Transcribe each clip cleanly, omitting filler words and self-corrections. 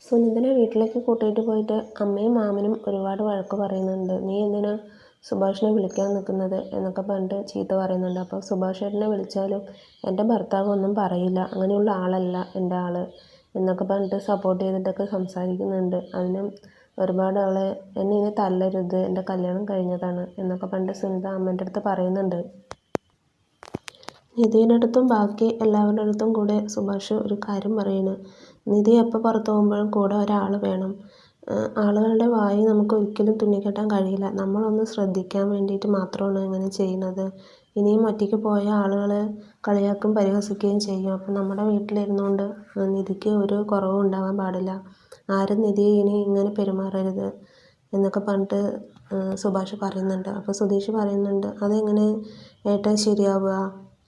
സുനിതിനെ വീട്ടിലേക്ക് കൂട്ടിയിട്ട് പോയിട്ട് അമ്മയും മാമനും ഒരുപാട് വഴക്ക് പറയുന്നുണ്ട്. നീ എന്തിനാ സുഭാഷിനെ വിളിക്കാൻ നിൽക്കുന്നത് എന്നൊക്കെ പറഞ്ഞിട്ട് ചീത്ത പറയുന്നുണ്ട്. അപ്പോൾ സുഭാഷ് ചേട്ടനെ വിളിച്ചാലും എൻ്റെ ഭർത്താവ് ഒന്നും പറയില്ല, അങ്ങനെയുള്ള ആളല്ല എൻ്റെ ആൾ എന്നൊക്കെ പറഞ്ഞിട്ട് സപ്പോർട്ട് ചെയ്തിട്ടൊക്കെ സംസാരിക്കുന്നുണ്ട്. അതിനും ഒരുപാട് അവളെ എന്നെ ഇനി തല്ലരുത്, എൻ്റെ കല്യാണം കഴിഞ്ഞതാണ് എന്നൊക്കെ പറഞ്ഞിട്ട് സുനിത അമ്മേൻ്റെ അടുത്ത് പറയുന്നുണ്ട്. നിധിയുടെ അടുത്തും ബാക്കി എല്ലാവരുടെ അടുത്തും കൂടെ സുഭാഷ് ഒരു കാര്യം പറയുന്നു. നിധി എപ്പോൾ പുറത്തു പോകുമ്പോഴും കൂടെ ഒരാൾ വേണം. ആളുകളുടെ വായി നമുക്ക് ഒരിക്കലും തുന്നിക്കെട്ടാൻ കഴിയില്ല. നമ്മളൊന്ന് ശ്രദ്ധിക്കാൻ വേണ്ടിയിട്ട് മാത്രമാണ് ഇങ്ങനെ ചെയ്യുന്നത്. ഇനിയും ഒറ്റയ്ക്ക് പോയ ആളുകൾ കളിയാക്കും പരിഹസിക്കുകയും ചെയ്യും. അപ്പം നമ്മുടെ വീട്ടിലിരുന്നുകൊണ്ട് നിധിക്ക് ഒരു കുറവും ഉണ്ടാകാൻ പാടില്ല. ആരും നിധിയെ ഇനി ഇങ്ങനെ പെരുമാറരുത് എന്നൊക്കെ പറഞ്ഞിട്ട് സുഭാഷ് പറയുന്നുണ്ട്. അപ്പോൾ സുധീഷ് പറയുന്നുണ്ട്, അതെങ്ങനെ ഏട്ടാ ശരിയാവുക?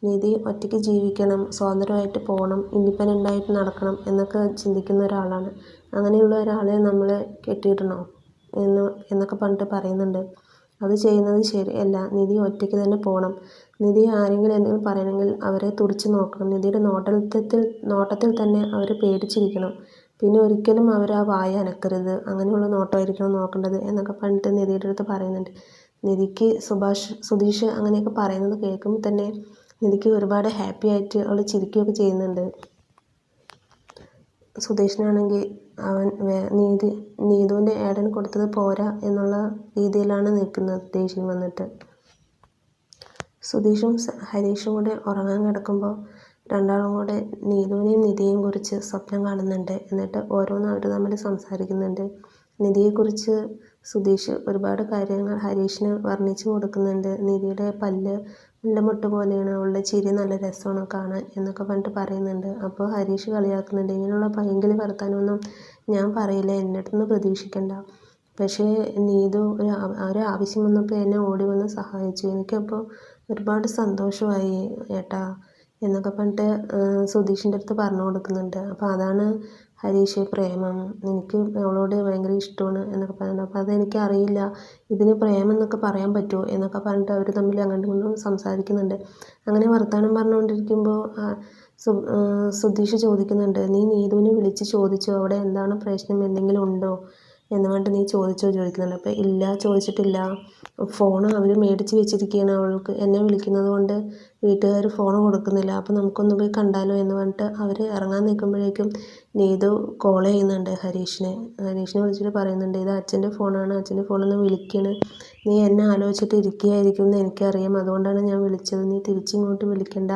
നിധി ഒറ്റയ്ക്ക് ജീവിക്കണം, സ്വതന്ത്രമായിട്ട് പോകണം, ഇൻഡിപെൻഡൻ്റായിട്ട് നടക്കണം എന്നൊക്കെ ചിന്തിക്കുന്ന ഒരാളാണ്. അങ്ങനെയുള്ള ഒരാളെ നമ്മൾ കെട്ടിയിടണോ എന്നൊക്കെ പറഞ്ഞിട്ട് പറയുന്നുണ്ട്. അത് ചെയ്യുന്നത് ശരിയല്ല. നിധി ഒറ്റയ്ക്ക് തന്നെ പോകണം. നിധി ആരെങ്കിലും എന്തെങ്കിലും പറയണമെങ്കിൽ അവരെ തുറിച്ച് നോക്കണം. നിധിയുടെ നോട്ടത്തിൽ തന്നെ അവർ പേടിച്ചിരിക്കണം. പിന്നെ ഒരിക്കലും അവർ ആ വായ അനക്കരുത്. അങ്ങനെയുള്ള നോട്ടമായിരിക്കണം നോക്കേണ്ടത് എന്നൊക്കെ പറഞ്ഞിട്ട് നിധിയുടെ അടുത്ത് പറയുന്നുണ്ട്. നിധിക്ക് സുധീഷ് അങ്ങനെയൊക്കെ പറയുന്നത് കേൾക്കുമ്പോൾ തന്നെ നിധിക്ക് ഒരുപാട് ഹാപ്പി ആയിട്ട് അവൾ ചിരിക്കുകയൊക്കെ ചെയ്യുന്നുണ്ട്. സുധീഷിനാണെങ്കിൽ അവൻ നീതുവിൻ്റെ ഏടൻ കൊടുത്തത് പോരാ എന്നുള്ള രീതിയിലാണ് നിൽക്കുന്നത് ദേഷ്യം വന്നിട്ട്. സുധീഷും ഹരീഷും കൂടെ ഉറങ്ങാൻ കിടക്കുമ്പോൾ രണ്ടാളും കൂടെ നീതുവിനെയും നിധിയെയും കുറിച്ച് സ്വപ്നം കാണുന്നുണ്ട്. എന്നിട്ട് ഓരോന്നും അവർ തമ്മിൽ സംസാരിക്കുന്നുണ്ട്. നിധിയെക്കുറിച്ച് സുധീഷ് ഒരുപാട് കാര്യങ്ങൾ ഹരീഷിന് വർണ്ണിച്ചു കൊടുക്കുന്നുണ്ട്. നിധിയുടെ പല്ല് മുല്ലമൊട്ട് പോലെയാണ്, അവളുടെ ചിരി നല്ല രസമാണ് കാണാൻ എന്നൊക്കെ പറഞ്ഞിട്ട് പറയുന്നുണ്ട്. അപ്പോൾ ഹരീഷ് കളിയാക്കുന്നുണ്ട്, ഇങ്ങനെയുള്ള പൈങ്കിളി വർത്താനമൊന്നും ഞാൻ പറയില്ല, എൻ്റെ അടുത്തുനിന്ന് പ്രതീക്ഷിക്കണ്ട. പക്ഷേ നീതു ഒരു ആവശ്യം വന്നപ്പോൾ എന്നെ ഓടി വന്ന് സഹായിച്ചു. എനിക്കപ്പോൾ ഒരുപാട് സന്തോഷമായി ഏട്ടാ എന്നൊക്കെ പറഞ്ഞിട്ട് സുധീഷിൻ്റെ അടുത്ത് പറഞ്ഞു കൊടുക്കുന്നുണ്ട്. അപ്പോൾ അതാണ് ഹരീഷ് പ്രേമം, എനിക്ക് അവളോട് ഭയങ്കര ഇഷ്ടമാണ് എന്നൊക്കെ പറയുന്നത്. അപ്പോൾ അതെനിക്ക് അറിയില്ല, ഇതിന് പ്രേമം എന്നൊക്കെ പറയാൻ പറ്റുമോ എന്നൊക്കെ പറഞ്ഞിട്ട് അവർ തമ്മിൽ അങ്ങോട്ടും ഇങ്ങോട്ടും സംസാരിക്കുന്നുണ്ട്. അങ്ങനെ വർത്തമാനം പറഞ്ഞുകൊണ്ടിരിക്കുമ്പോൾ സുധീഷ് ചോദിക്കുന്നുണ്ട്, നീ നീതുവിനെ വിളിച്ച് ചോദിച്ചോ അവിടെ എന്താണ് പ്രശ്നം, എന്തെങ്കിലും ഉണ്ടോ എന്ന് പറഞ്ഞിട്ട് നീ ചോദിക്കുന്നുണ്ട്. അപ്പോൾ ഇല്ല, ചോദിച്ചിട്ടില്ല. ഫോൺ അവർ മേടിച്ച് വെച്ചിരിക്കുകയാണ്. അവൾക്ക് എന്നെ വിളിക്കുന്നത് കൊണ്ട് വീട്ടുകാർ ഫോൺ കൊടുക്കുന്നില്ല. അപ്പോൾ നമുക്കൊന്ന് പോയി കണ്ടാലോ എന്ന് പറഞ്ഞിട്ട് അവർ ഇറങ്ങാൻ നിൽക്കുമ്പോഴേക്കും നീതു കോൾ ചെയ്യുന്നുണ്ട് ഹരീഷിനെ വിളിച്ചിട്ട് പറയുന്നുണ്ട്, ഇത് അച്ഛൻ്റെ ഫോണാണ്, അച്ഛൻ്റെ ഫോണിൽ നിന്ന് വിളിക്കുകയാണ്. നീ എന്നെ ആലോചിച്ചിട്ട് ഇരിക്കുകയായിരിക്കും എന്ന് എനിക്കറിയാം, അതുകൊണ്ടാണ് ഞാൻ വിളിച്ചത്. നീ തിരിച്ചിങ്ങോട്ട് വിളിക്കണ്ട,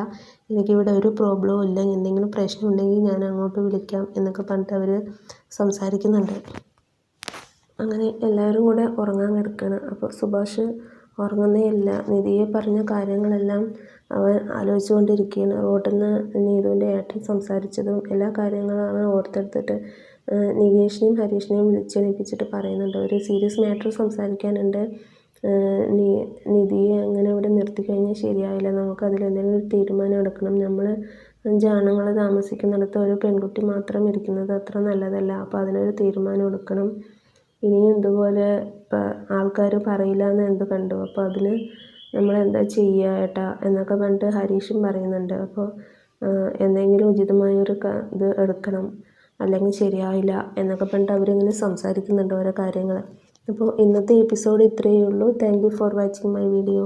എനിക്കിവിടെ ഒരു പ്രോബ്ലവും ഇല്ല, എന്തെങ്കിലും പ്രശ്നം ഉണ്ടെങ്കിൽ ഞാൻ അങ്ങോട്ട് വിളിക്കാം എന്നൊക്കെ പറഞ്ഞിട്ട് അവർ സംസാരിക്കുന്നുണ്ട്. അങ്ങനെ എല്ലാവരും കൂടെ ഉറങ്ങാൻ കിടക്കുകയാണ്. അപ്പോൾ സുഭാഷ് ഉറങ്ങുന്നേയില്ല. നിധിയെ പറഞ്ഞ കാര്യങ്ങളെല്ലാം അവൻ ആലോചിച്ചുകൊണ്ടിരിക്കുകയാണ്. റോഡിൽ നിന്ന് നീതുവിൻ്റെ ഏട്ടൻ സംസാരിച്ചതും എല്ലാ കാര്യങ്ങളും അവൻ ഓർത്തെടുത്തിട്ട് നികേഷിനെയും ഹരീഷിനെയും വിളിച്ചെണീപ്പിച്ചിട്ട് പറയുന്നുണ്ട്, ഒരു സീരിയസ് മാറ്റർ സംസാരിക്കാനുണ്ട്. നിധിയെ അങ്ങനെ ഇവിടെ നിർത്തി കഴിഞ്ഞാൽ ശരിയാവില്ല, നമുക്ക് അതിലെന്തെങ്കിലും ഒരു തീരുമാനം എടുക്കണം. നമ്മൾ 5 ആണുങ്ങൾ താമസിക്കുന്നിടത്ത് ഒരു പെൺകുട്ടി മാത്രം ഇരിക്കുന്നത് അത്ര നല്ലതല്ല. അപ്പോൾ അതിനൊരു തീരുമാനം എടുക്കണം. ഇനിയും ഇതുപോലെ ആൾക്കാർ പറയില്ല എന്ന് എന്ത് കണ്ടു, അപ്പോൾ അതിന് നമ്മളെന്താ ചെയ്യുക ഏട്ടാ എന്നൊക്കെ പറഞ്ഞിട്ട് ഹരീഷും പറയുന്നുണ്ട്. അപ്പോൾ എന്തെങ്കിലും ഉചിതമായൊരു ഇത് എടുക്കണം, അല്ലെങ്കിൽ ശരിയാവില്ല എന്നൊക്കെ പറഞ്ഞിട്ട് അവരിങ്ങനെ സംസാരിക്കുന്നുണ്ട് ഓരോ കാര്യങ്ങൾ. അപ്പോൾ ഇന്നത്തെ എപ്പിസോഡ് ഇത്രയേ ഉള്ളൂ. Thank you for watching my video.